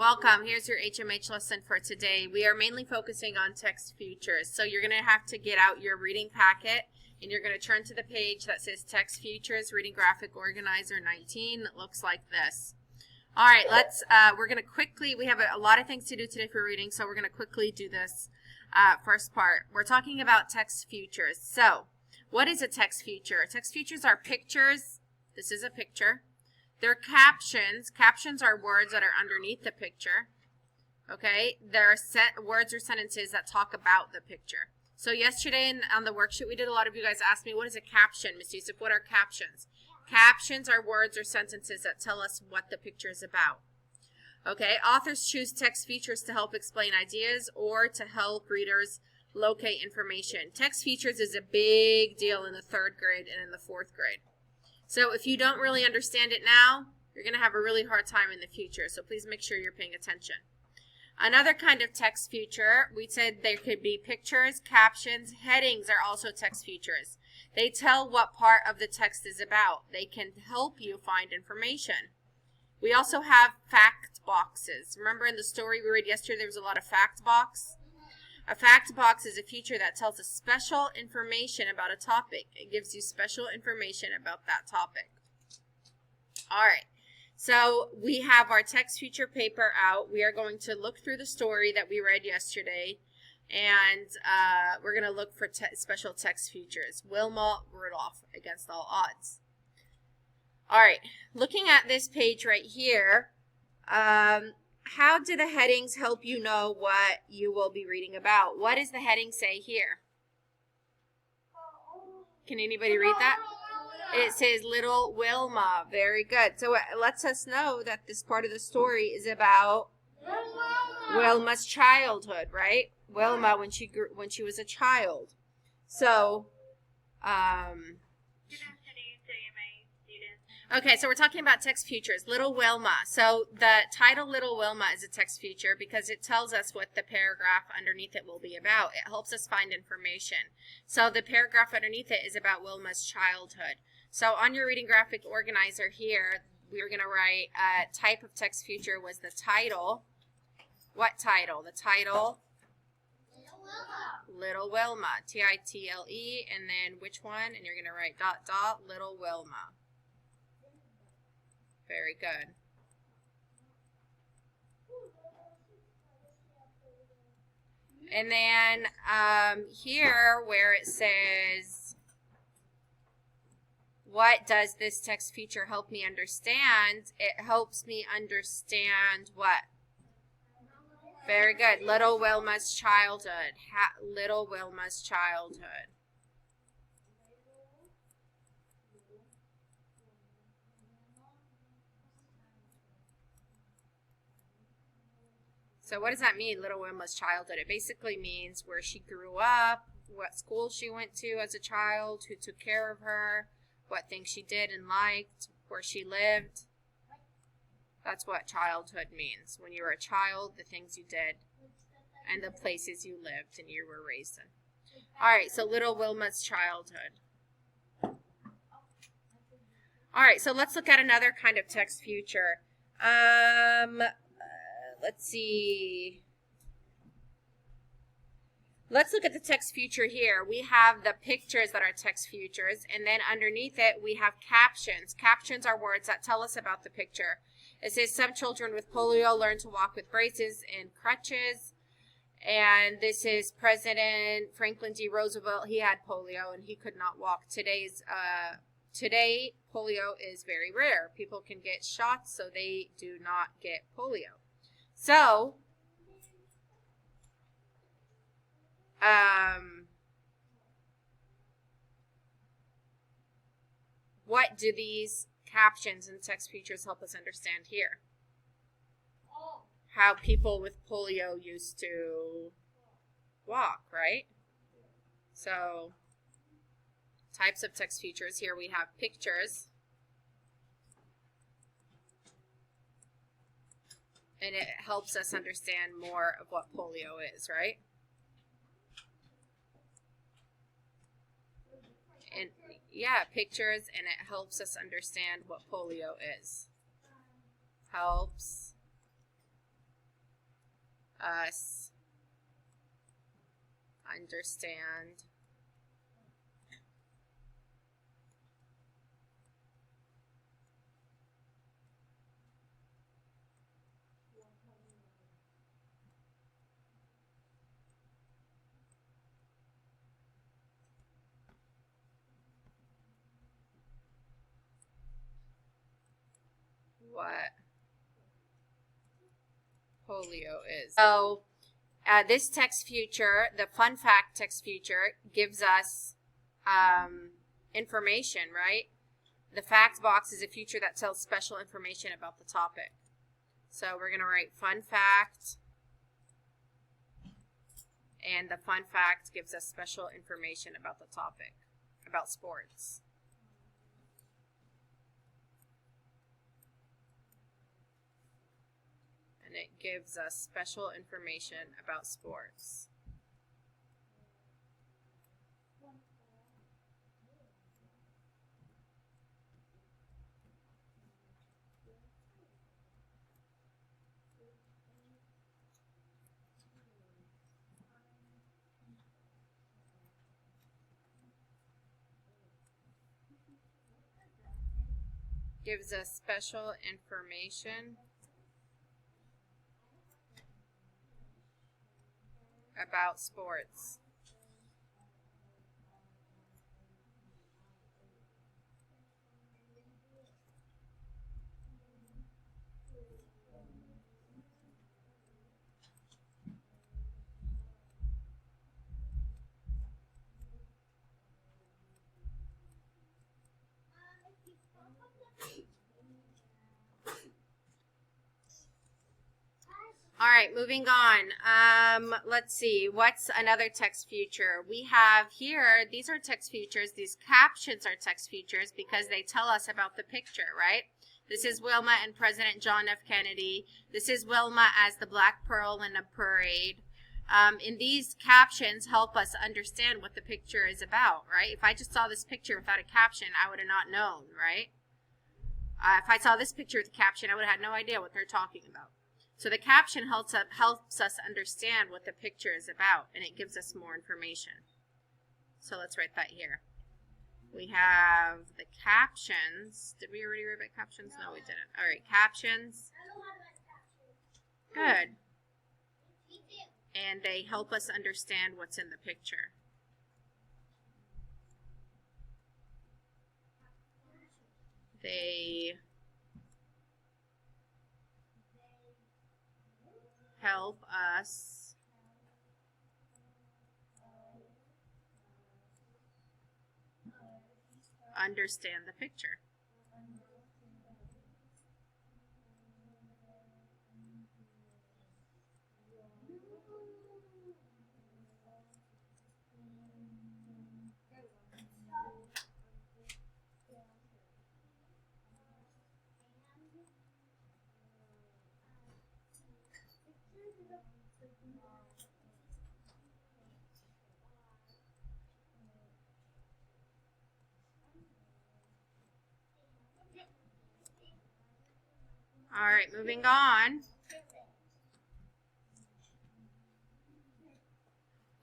Welcome. Here's your HMH lesson for today. We are mainly focusing on text futures. So you're going to have to get out your reading packet and you're going to turn to the page that says Text Futures Reading Graphic Organizer 19 that looks like this. All right, we're going to quickly, we have a lot of things to do today for reading, so we're going to quickly do this first part. We're talking about text futures. So what is a text future? Text futures are pictures. This is a picture. They're captions. Captions are words that are underneath the picture. Okay, they're words or sentences that talk about the picture. So yesterday on the worksheet we did, a lot of you guys asked me, what is a caption, Ms. Yusuf? What are captions? Captions are words or sentences that tell us what the picture is about. Okay, authors choose text features to help explain ideas or to help readers locate information. Text features is a big deal in the 3rd grade and in the 4th grade. So if you don't really understand it now, you're going to have a really hard time in the future. So please make sure you're paying attention. Another kind of text feature, we said there could be pictures, captions, headings are also text features. They tell what part of the text is about. They can help you find information. We also have fact boxes. Remember in the story we read yesterday, there was a lot of fact box? A fact box is a feature that tells us special information about a topic. It gives you special information about that topic. All right, so we have our text feature paper out. We are going to look through the story that we read yesterday, and we're going to look for special text features. Wilma Rudolph, Against All Odds. All right, looking at this page right here, how do the headings help you know what you will be reading about? What does the heading say here? Can anybody read that? It says Little Wilma. Very good. So it lets us know that this part of the story is about Wilma's childhood, right? Wilma when she was a child. So, okay, so we're talking about text features. Little Wilma. So the title Little Wilma is a text feature because it tells us what the paragraph underneath it will be about. It helps us find information. So the paragraph underneath it is about Wilma's childhood. So on your reading graphic organizer here, we were going to write type of text feature was the title. What title? The title? Little Wilma. T-I-T-L-E, and then which one? And you're going to write ... Little Wilma. Very good. And then here where it says, what does this text feature help me understand? It helps me understand what? Very good. Little Wilma's childhood. Little Wilma's childhood. So what does that mean, Little Wilma's childhood? It basically means where she grew up, what school she went to as a child, who took care of her, what things she did and liked, where she lived. That's what childhood means. When you were a child, the things you did and the places you lived and you were raised in. All right, so Little Wilma's childhood. All right, so let's look at another kind of text feature. Let's see. Let's look at the text feature here. We have the pictures that are text features, and then underneath it we have captions. Captions are words that tell us about the picture. It says some children with polio learn to walk with braces and crutches. And this is President Franklin D. Roosevelt. He had polio and he could not walk. Today polio is very rare. People can get shots, so they do not get polio. So, what do these captions and text features help us understand here? How people with polio used to walk, right? So, types of text features. Here we have pictures. And it helps us understand more of what polio is, right? And yeah, pictures, and it helps us understand what polio is. Helps us understand what polio is. So this text feature, the fun fact text feature, gives us information, right? The fact box is a feature that tells special information about the topic. So we're going to write fun fact, and the fun fact gives us special information about the topic, about sports. And it gives us special information about sports. Gives us special information about sports. All right, moving on. Let's see. What's another text feature? We have here, these are text features. These captions are text features because they tell us about the picture, right? This is Wilma and President John F. Kennedy. This is Wilma as the Black Pearl in a parade. And these captions help us understand what the picture is about, right? If I just saw this picture without a caption, I would have not known, right? If I saw this picture with a caption, I would have had no idea what they're talking about. So the caption helps us understand what the picture is about, and it gives us more information. So let's write that here. We have the captions. Did we already write captions? No, we didn't. All right, captions. Good. And they help us understand what's in the picture. They help us understand the picture. All right, moving on.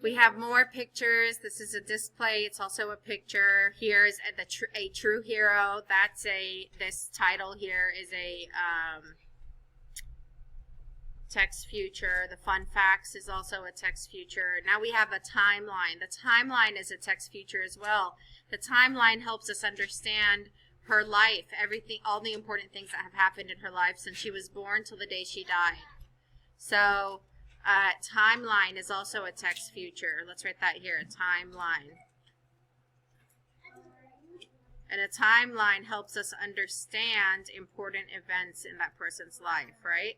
We have more pictures. This is a display. It's also a picture. Here's a true hero. That's this title here is a text feature. The fun facts is also a text feature. Now we have a timeline. The timeline is a text feature as well. The timeline helps us understand her life, everything, all the important things that have happened in her life since she was born till the day she died. So timeline is also a text feature. Let's write that here, a timeline. And a timeline helps us understand important events in that person's life, right?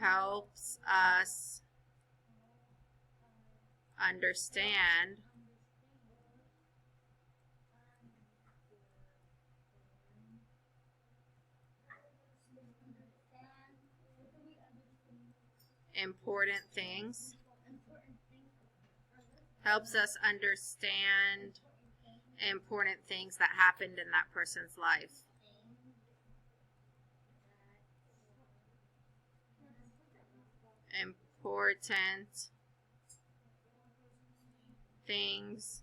Helps us understand important things. Helps us understand important things that happened in that person's life. important things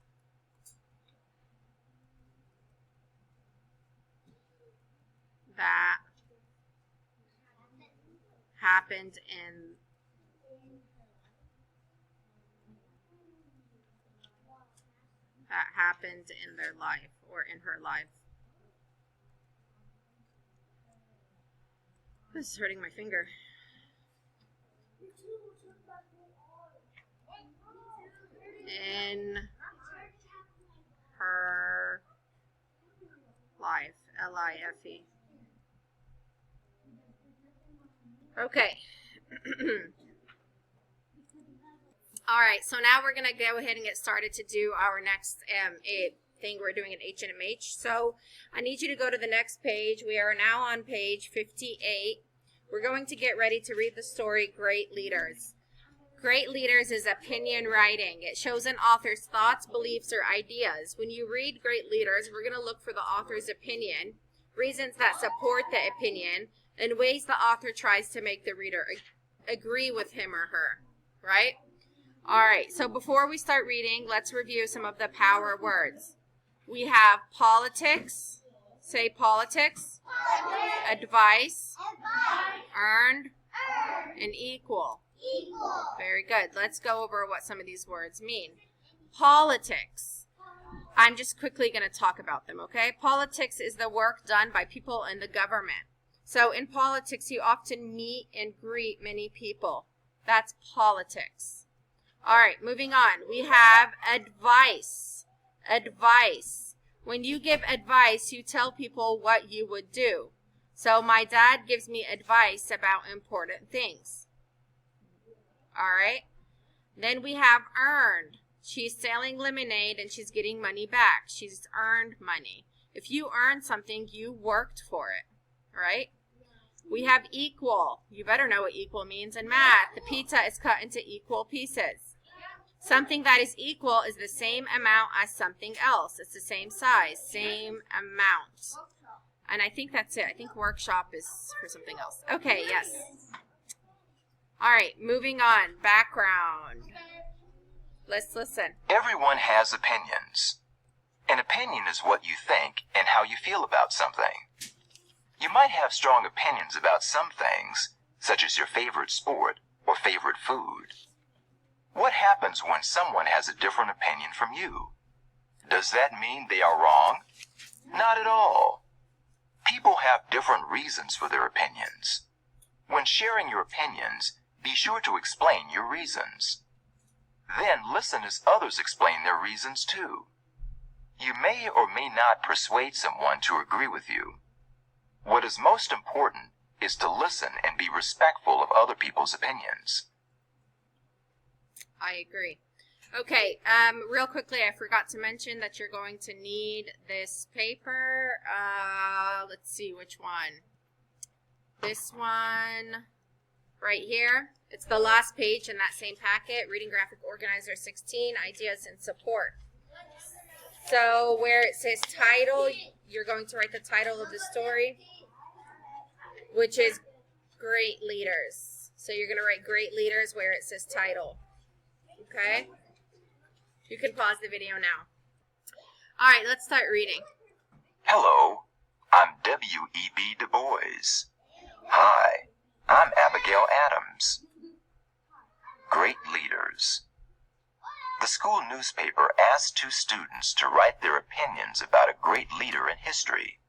that happened in their life or in her life. This is hurting my finger. In her life. L-I-F-E. Okay. All right, so now we're going to go ahead and get started to do our next thing we're doing in H&MH. So I need you to go to the next page. We are now on page 58. We're going to get ready to read the story, Great Leaders. Great Leaders is opinion writing. It shows an author's thoughts, beliefs, or ideas. When you read Great Leaders, we're going to look for the author's opinion, reasons that support the opinion, and ways the author tries to make the reader agree with him or her, right? All right, so before we start reading, let's review some of the power words. We have politics. Say politics. Advice. Earned. And equal. Very good. Let's go over what some of these words mean. Politics. I'm just quickly going to talk about them, okay? Politics is the work done by people in the government. So in politics, you often meet and greet many people. That's politics. All right, moving on. We have advice. Advice. When you give advice, you tell people what you would do. So my dad gives me advice about important things. All right. Then we have earned. She's selling lemonade and she's getting money back. She's earned money. If you earn something, you worked for it. Right? We have equal. You better know what equal means in math. The pizza is cut into equal pieces. Something that is equal is the same amount as something else. It's the same size, same amount. And I think that's it. I think workshop is for something else. Okay, yes. All right, moving on. Background. Let's listen. Everyone has opinions. An opinion is what you think and how you feel about something. You might have strong opinions about some things, such as your favorite sport or favorite food. What happens when someone has a different opinion from you? Does that mean they are wrong? Not at all. People have different reasons for their opinions. When sharing your opinions, be sure to explain your reasons. Then listen as others explain their reasons too. You may or may not persuade someone to agree with you. What is most important is to listen and be respectful of other people's opinions. I agree. Okay, real quickly, I forgot to mention that you're going to need this paper. Let's see which one. This one right here. It's the last page in that same packet, Reading Graphic Organizer 16, Ideas and Support. So where it says title, you're going to write the title of the story, which is Great Leaders. So you're going to write Great Leaders where it says title. Okay? You can pause the video now. All right, let's start reading. Hello, I'm W.E.B. Du Bois. Hi, I'm Abigail Adams. Great Leaders. The school newspaper asked two students to write their opinions about a great leader in history.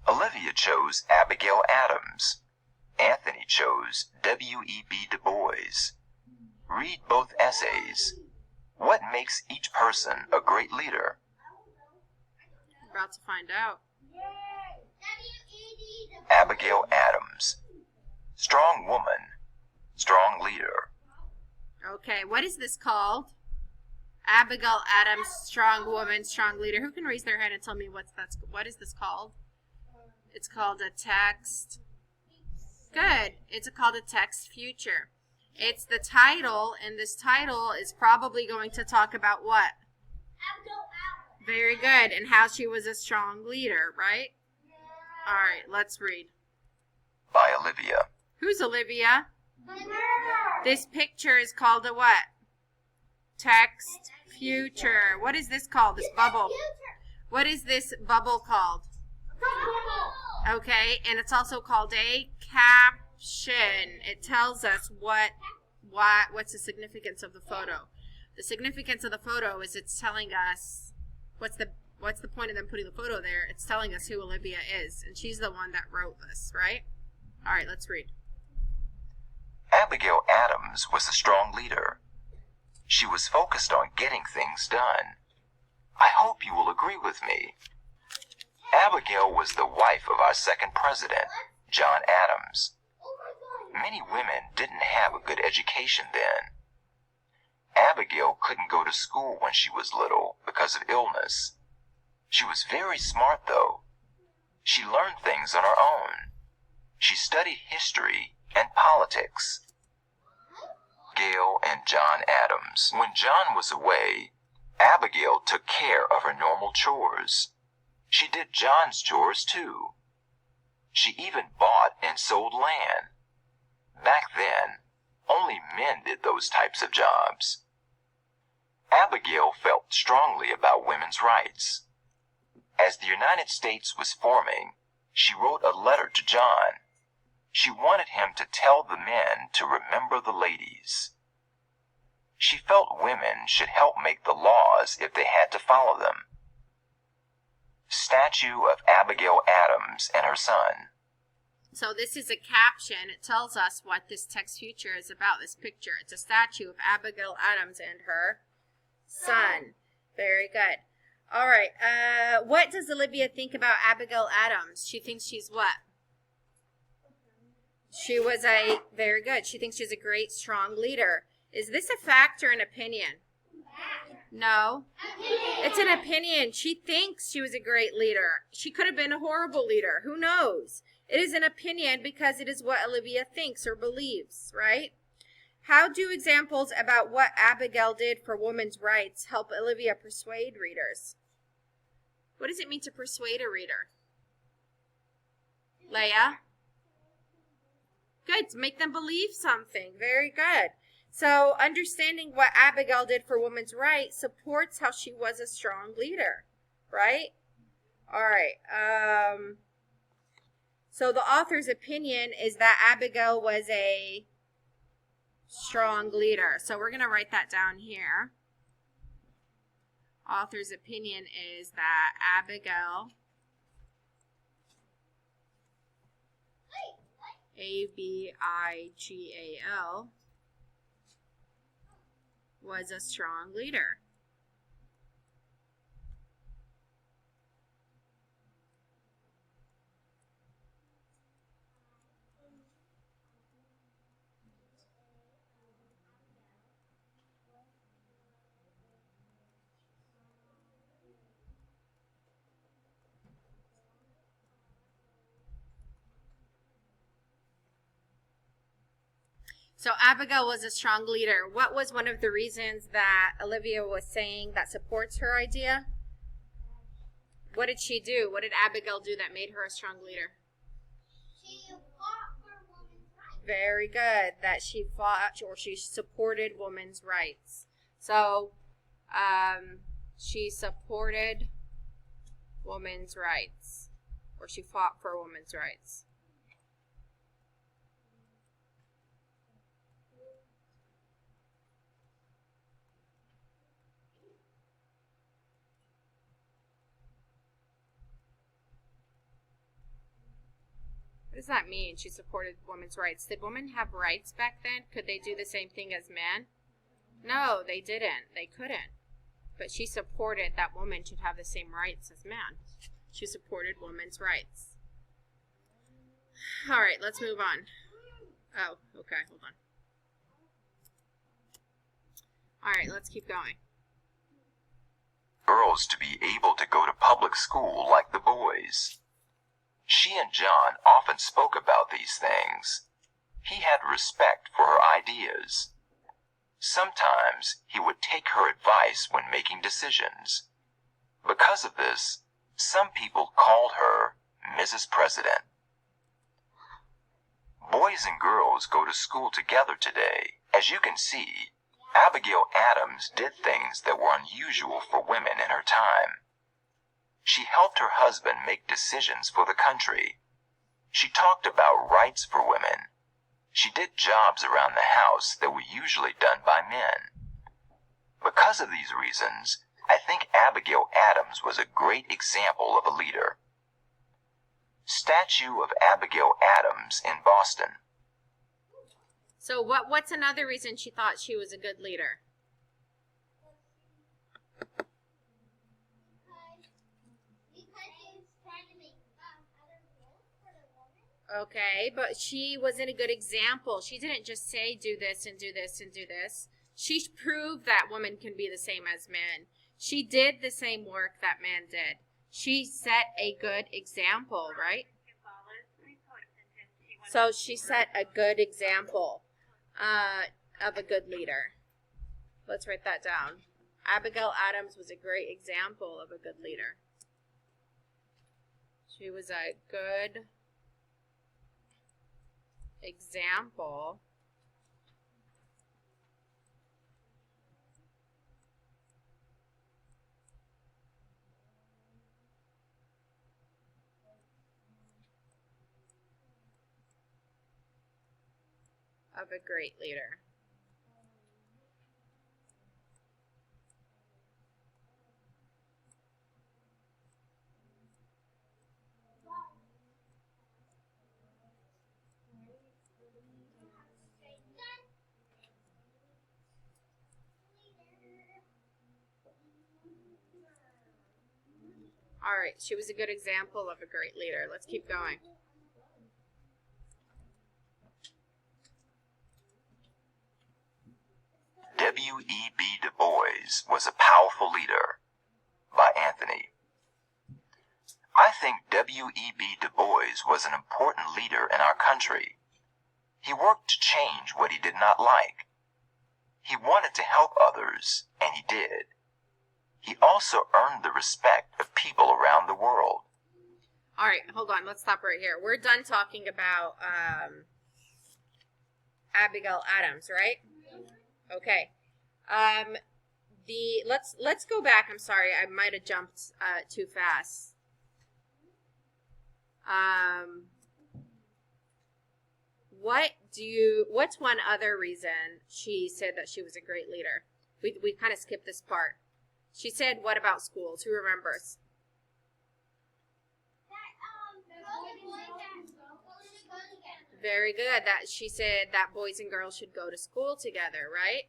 Olivia chose Abigail Adams. Anthony chose W.E.B. Du Bois. Read both essays. What makes each person a great leader? We're about to find out. Abigail Adams. Strong woman, strong leader. Okay, what is this called? Abigail Adams, strong woman, strong leader. Who can raise their hand and tell me what is this called? It's called a text. Good. It's called a text future. It's the title, and this title is probably going to talk about what? Very good. And how she was a strong leader, right? All right, let's read. By Olivia. Who's Olivia? This picture is called a what? Text future. What is this called? This bubble. What is this bubble called? Okay, and it's also called a caption. It tells us what's the significance of the photo. The significance of the photo is it's telling us what's the point of them putting the photo there. It's telling us who Olivia is, and she's the one that wrote this, right? All right, let's read. Abigail Adams was a strong leader. She was focused on getting things done. I hope you will agree with me. Abigail was the wife of our second president, John Adams. Many women didn't have a good education then. Abigail couldn't go to school when she was little because of illness. She was very smart, though. She learned things on her own. She studied history and politics. Gail and John Adams. When John was away, Abigail took care of her normal chores. She did John's chores, too. She even bought and sold land. Back then, only men did those types of jobs. Abigail felt strongly about women's rights. As the United States was forming, she wrote a letter to John. She wanted him to tell the men to remember the ladies. She felt women should help make the laws if they had to follow them. Statue of Abigail Adams and her son. So this is a caption. It tells us what this text future is about, this picture. It's a statue of Abigail Adams and her son. Very good. All right. What does Olivia think about Abigail Adams? She thinks she's what? Very good. She thinks she's a great, strong leader. Is this a fact or an opinion? No. It's an opinion. She thinks she was a great leader. She could have been a horrible leader. Who knows? It is an opinion because it is what Olivia thinks or believes, right? How do examples about what Abigail did for women's rights help Olivia persuade readers? What does it mean to persuade a reader? Leah? Good. To make them believe something. Very good. So understanding what Abigail did for women's rights supports how she was a strong leader, right? All right. So the author's opinion is that Abigail was a strong leader. So we're going to write that down here. Author's opinion is that Abigail, Abigal, was a strong leader. So Abigail was a strong leader. What was one of the reasons that Olivia was saying that supports her idea? What did she do? What did Abigail do that made her a strong leader? She fought for women's rights. Very good. That she fought or she supported women's rights. So she supported women's rights, or she fought for women's rights. What does that mean? She supported women's rights. Did women have rights back then? Could they do the same thing as men? No, they didn't. They couldn't. But she supported that women should have the same rights as men. She supported women's rights. All right, let's move on. Oh, okay, hold on. All right, let's keep going. Girls to be able to go to public school like the boys. She and John often spoke about these things. He had respect for her ideas. Sometimes he would take her advice when making decisions. Because of this, some people called her Mrs. President. Boys and girls go to school together today, As you can see, Abigail Adams did things that were unusual for women in her time. She helped her husband make decisions for the country. She talked about rights for women. She did jobs around the house that were usually done by men. Because of these reasons, I think Abigail Adams was a great example of a leader. Statue of Abigail Adams in Boston. So what's another reason she thought she was a good leader? Because he was trying to make other rules for the woman. Okay, but she wasn't a good example. She didn't just say do this and do this and do this. She proved that women can be the same as men. She did the same work that man did. She set a good example, right? So she set a good example of a good leader. Let's write that down. Abigail Adams was a great example of a good leader. She was a good example of a great leader. All right, she was a good example of a great leader. Let's keep going. W.E.B. Du Bois was a powerful leader, by Anthony. I think W.E.B. Du Bois was an important leader in our country. He worked to change what he did not like. He wanted to help others, and he did. He also earned the respect of people around the world. All right, hold on. Let's stop right here. We're done talking about Abigail Adams, right? Okay. Let's go back. I'm sorry, I might have jumped too fast. What's one other reason she said that she was a great leader? We kind of skipped this part. She said, what about schools? Who remembers? Very good. That she said that boys and girls should go to school together, right?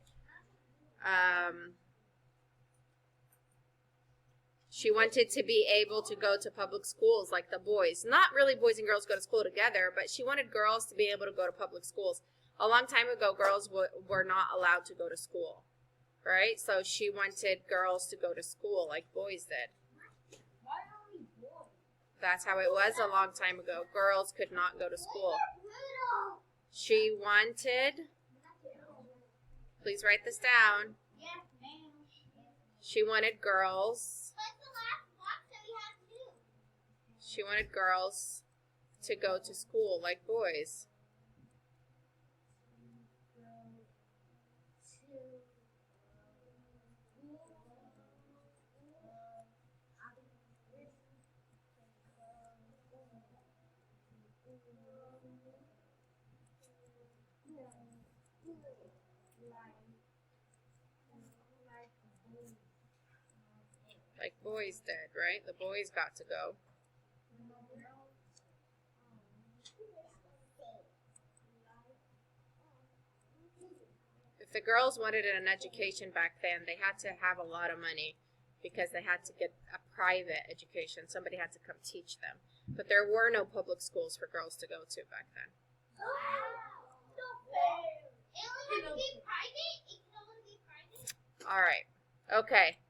She wanted to be able to go to public schools like the boys. Not really boys and girls go to school together, but she wanted girls to be able to go to public schools. A long time ago, girls were not allowed to go to school, right? So she wanted girls to go to school like boys did. Why only boys? That's how it was a long time ago. Girls could not go to school. She wanted, please write this down. Yes, ma'am. She wanted girls. What's the last box that we have to do? She wanted girls to go to school like boys. Like boys did, right? The boys got to go. If the girls wanted an education back then, they had to have a lot of money because they had to get a private education. Somebody had to come teach them. But there were no public schools for girls to go to back then. It only has to be private? It can only be private? All right. Okay.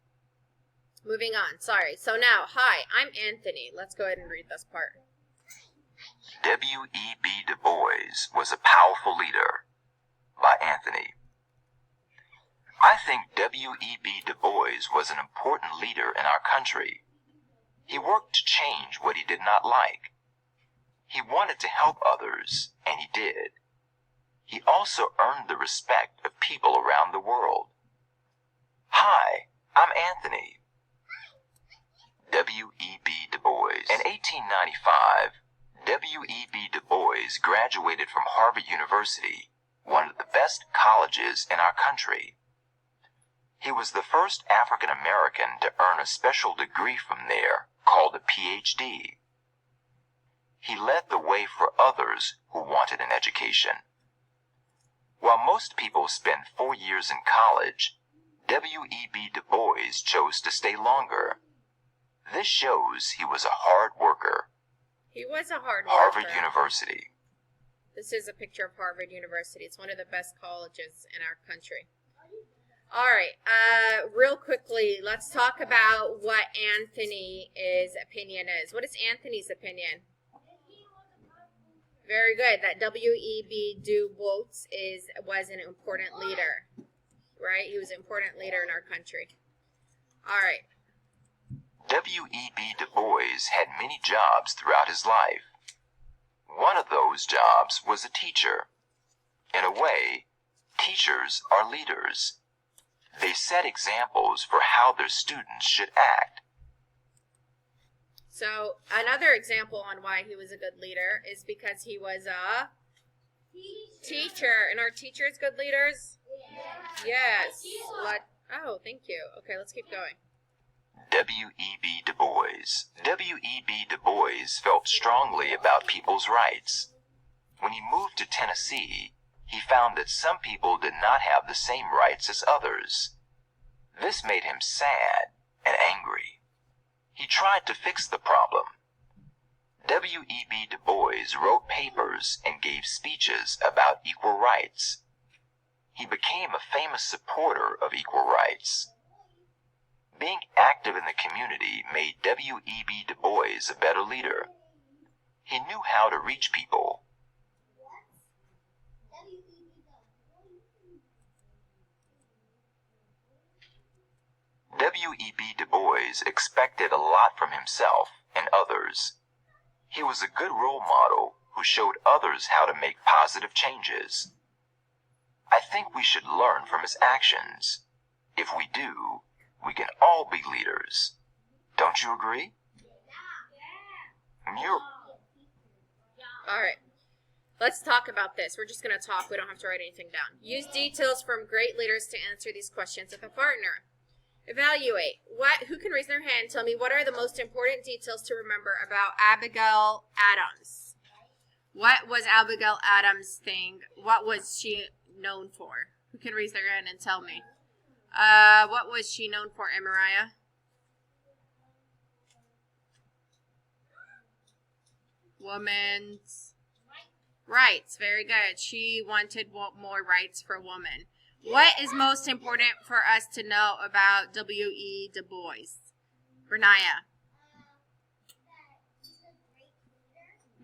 Moving on. Sorry. So now, hi, I'm Anthony. Let's go ahead and read this part. W.E.B. Du Bois was a powerful leader, by Anthony. I think W.E.B. Du Bois was an important leader in our country. He worked to change what he did not like. He wanted to help others, and he did. he also earned the respect of people around the world. Hi, I'm Anthony. W.E.B. Du Bois. In 1895, W.E.B. Du Bois graduated from Harvard University, one of the best colleges in our country. He was the first African American to earn a special degree from there called a Ph.D. He led the way for others who wanted an education. While most people spend 4 years in college, W.E.B. Du Bois chose to stay longer. This shows he was a hard worker. He was a hard worker. Harvard University. This is a picture of Harvard University. It's one of the best colleges in our country. All right, real quickly, let's talk about what Anthony's opinion is. What is Anthony's opinion? Very good. That W.E.B. Du Bois was an important leader, right? He was an important leader in our country. All right. W.E.B. Du Bois had many jobs throughout his life. One of those jobs was a teacher. In a way, teachers are leaders. They set examples for how their students should act. So another example on why he was a good leader is because he was a teacher. And are teachers good leaders? Yes. Oh, thank you. Okay, let's keep going. W.E.B. Du Bois. W.E.B. Du Bois felt strongly about people's rights. When he moved to Tennessee, he found that some people did not have the same rights as others. This made him sad and angry. He tried to fix the problem. W.E.B. Du Bois wrote papers and gave speeches about equal rights. He became a famous supporter of equal rights. Being active in the community made W.E.B. Du Bois a better leader. He knew how to reach people. W.E.B. Du Bois expected a lot from himself and others. He was a good role model who showed others how to make positive changes. I think we should learn from his actions. If we do, we can all be leaders. Don't you agree? All right. Let's talk about this. We're just going to talk. We don't have to write anything down. Use details from great leaders to answer these questions with a partner. Evaluate. Who can raise their hand and tell me what are the most important details to remember about Abigail Adams? What was Abigail Adams' thing? What was she known for? Who can raise their hand and tell me? What was she known for, Mariah? Women's rights. Very good. She wanted more rights for women. What is most important for us to know about W.E. Du Bois? Bernaya.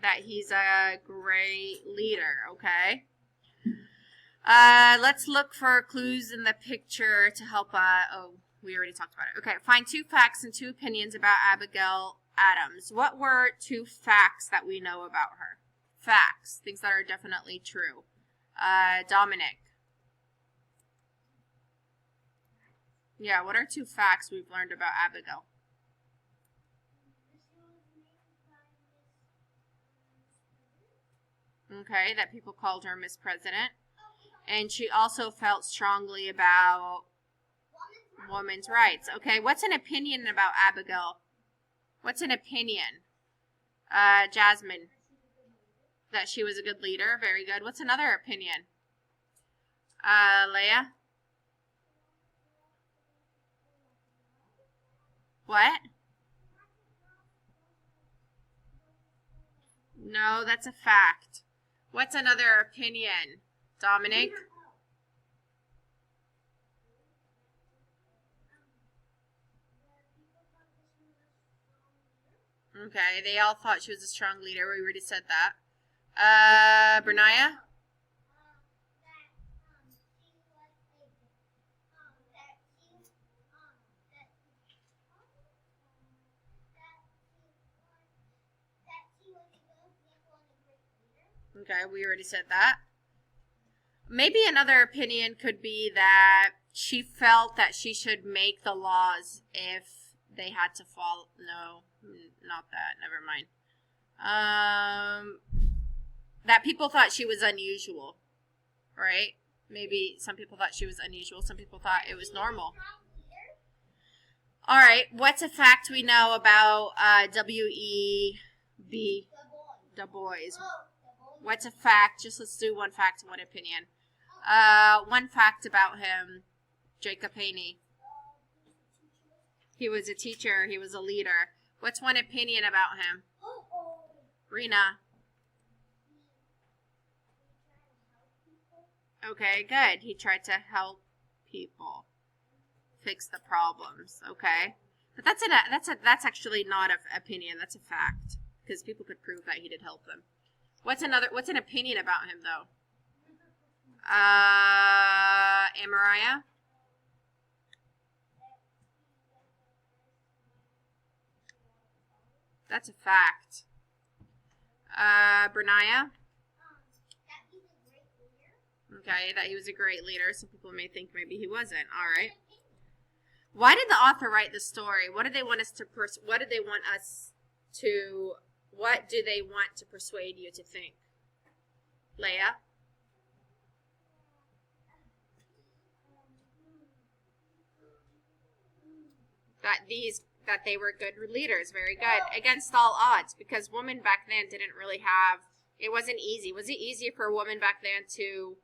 That he's a great leader, okay? Let's look for clues in the picture to help, we already talked about it. Okay, find 2 facts and 2 opinions about Abigail Adams. What were 2 facts that we know about her? Facts, things that are definitely true. Dominic. Yeah, what are 2 facts we've learned about Abigail? Okay, that people called her Miss President. And she also felt strongly about women's rights. Okay, what's an opinion about Abigail? What's an opinion? Jasmine. That she was a good leader. Very good. What's another opinion? Leah? What? No, that's a fact. What's another opinion? Dominic? Okay, they all thought she was a strong leader. We already said that. Bernaya? Okay, we already said that. Maybe another opinion could be that she felt that she should make the laws if they had to follow. No, not that. Never mind. That people thought she was unusual, right? Maybe some people thought she was unusual. Some people thought it was normal. All right. What's a fact we know about W.E.B. Du Bois? What's a fact? Just let's do one fact and one opinion. One fact about him, Jacob Haney. He was a teacher. He was a leader. What's one opinion about him? Rena. Okay, good. He tried to help people fix the problems. Okay, but that's actually not an opinion. That's a fact because people could prove that he did help them. What's an opinion about him though? Amariah? That's a fact. Brenaya? Okay, that he was a great leader. Some people may think maybe he wasn't. All right. Why did the author write the story? What did they want us to what do they want to persuade you to think? Leah? That they were good leaders, very good, against all odds, because women back then didn't really have, it wasn't easy. Was it easier for a woman back then to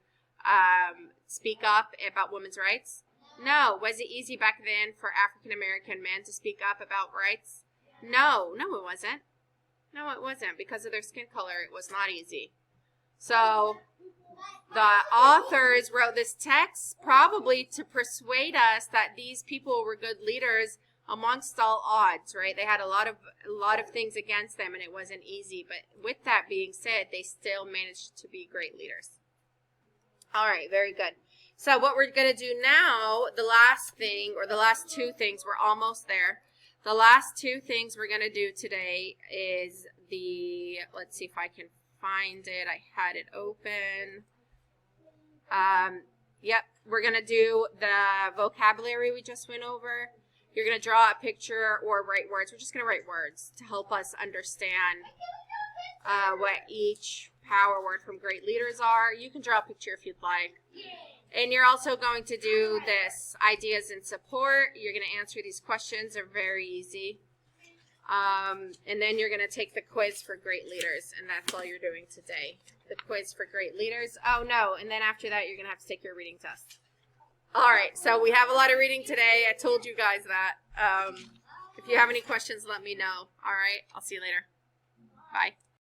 speak up about women's rights? No. Was it easy back then for African American men to speak up about rights? No, it wasn't. No, it wasn't. Because of their skin color, it was not easy. So the authors wrote this text probably to persuade us that these people were good leaders amongst all odds, right? They had a lot of things against them, and it wasn't easy. But with that being said, they still managed to be great leaders. All right, very good. So what we're going to do now, the last two things, we're almost there. The last two things we're going to do today is let's see if I can find it. I had it open. Yep, we're going to do the vocabulary we just went over. You're going to draw a picture or write words. We're just going to write words to help us understand what each power word from great leaders are. You can draw a picture if you'd like. And you're also going to do this, ideas and support. You're going to answer these questions. They're very easy. And then you're going to take the quiz for great leaders. And that's all you're doing today. The quiz for great leaders. Oh, no. And then after that, you're going to have to take your reading test. All right. So we have a lot of reading today. I told you guys that. If you have any questions, let me know. All right. I'll see you later. Bye.